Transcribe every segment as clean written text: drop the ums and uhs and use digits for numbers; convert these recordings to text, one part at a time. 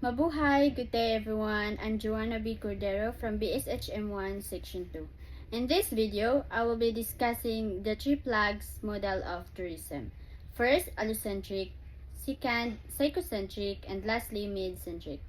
Mabuhay! Good day everyone! I'm Joanna B. Cordero from BSHM1 Section 2. In this video, I will be discussing the three flags model of tourism. First, allocentric, second, psychocentric, and lastly, mid-centric.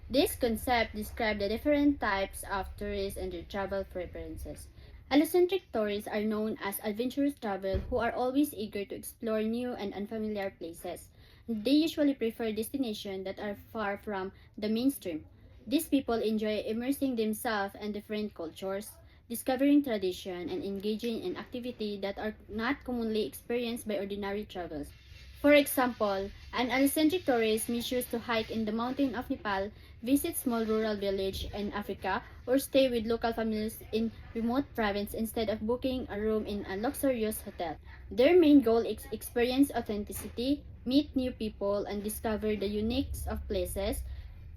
This concept describes the different types of tourists and their travel preferences. Allocentric tourists are known as adventurous travelers who are always eager to explore new and unfamiliar places. They usually prefer destinations that are far from the mainstream. These people enjoy immersing themselves in different cultures, discovering tradition, and engaging in activities that are not commonly experienced by ordinary travelers. For example, an allocentric tourist may choose to hike in the mountain of Nepal, visit small rural village in Africa, or stay with local families in remote province instead of booking a room in a luxurious hotel. Their main goal is experience authenticity, meet new people, and discover the uniqueness of places,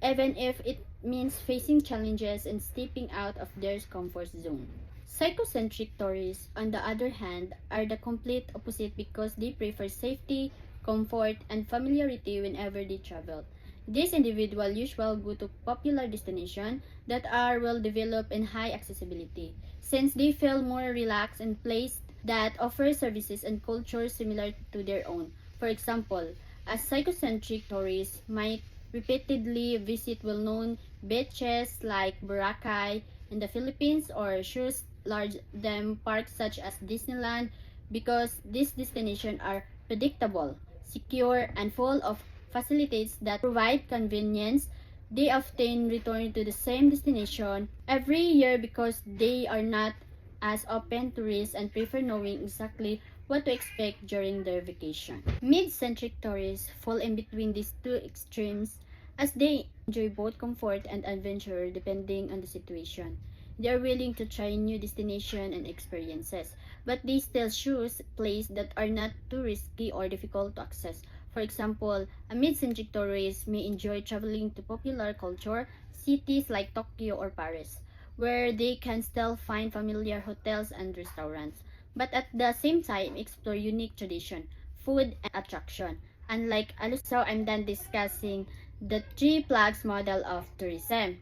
even if it means facing challenges and stepping out of their comfort zone. Psychocentric tourists, on the other hand, are the complete opposite because they prefer safety, comfort, and familiarity whenever they travel. These individuals usually go to popular destinations that are well developed and high accessibility, since they feel more relaxed in places that offer services and cultures similar to their own. For example, a psychocentric tourist might repeatedly visit well-known beaches like Boracay in the Philippines or choose large theme parks such as Disneyland because these destinations are predictable, secure, and full of facilities that provide convenience. They often return to the same destination every year because they are not as open to risk and prefer knowing exactly what to expect during their vacation. Mid-centric tourists fall in between these two extremes as they enjoy both comfort and adventure depending on the situation. They are willing to try new destinations and experiences, but they still choose places that are not too risky or difficult to access. For example, a mid-centric tourist may enjoy traveling to popular culture cities like Tokyo or Paris, where they can still find familiar hotels and restaurants, but at the same time explore unique tradition, food, and attraction. Unlike also, I'm done discussing the three flags model of tourism,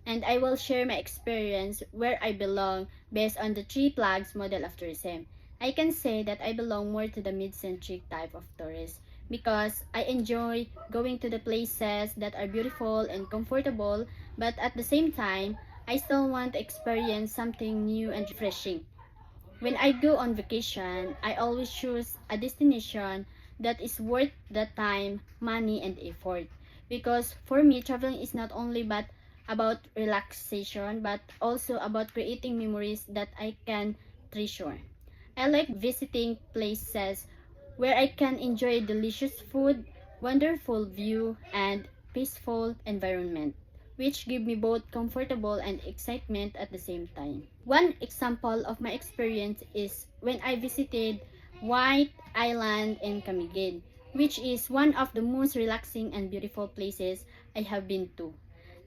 and I will share my experience where I belong based on the three flags model of tourism. I can say that I belong more to the mid-centric type of tourist because I enjoy going to the places that are beautiful and comfortable, but at the same time, I still want to experience something new and refreshing. When I go on vacation, I always choose a destination that is worth the time, money, and effort. Because for me, traveling is not only but about relaxation, but also about creating memories that I can treasure. I like visiting places where I can enjoy delicious food, wonderful view, and peaceful environment, which give me both comfortable and excitement at the same time. One example of my experience is when I visited White Island in Camiguin, which is one of the most relaxing and beautiful places I have been to.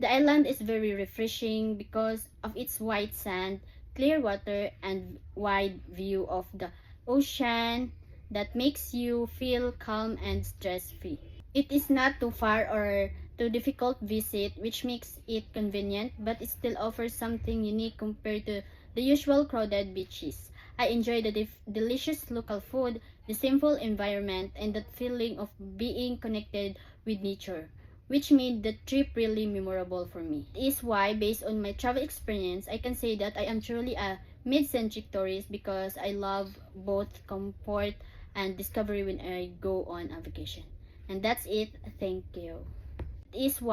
The island is very refreshing because of its white sand, clear water, and wide view of the ocean that makes you feel calm and stress-free. It is not too far or too difficult visit, which makes it convenient, but it still offers something unique compared to the usual crowded beaches. I enjoy the delicious local food, the simple environment, and that feeling of being connected with nature, which made the trip really memorable for me. It is why, based on my travel experience, I can say that I am truly a mid-centric tourist because I love both comfort and discovery when I go on a vacation. And that's it. Thank you. It is why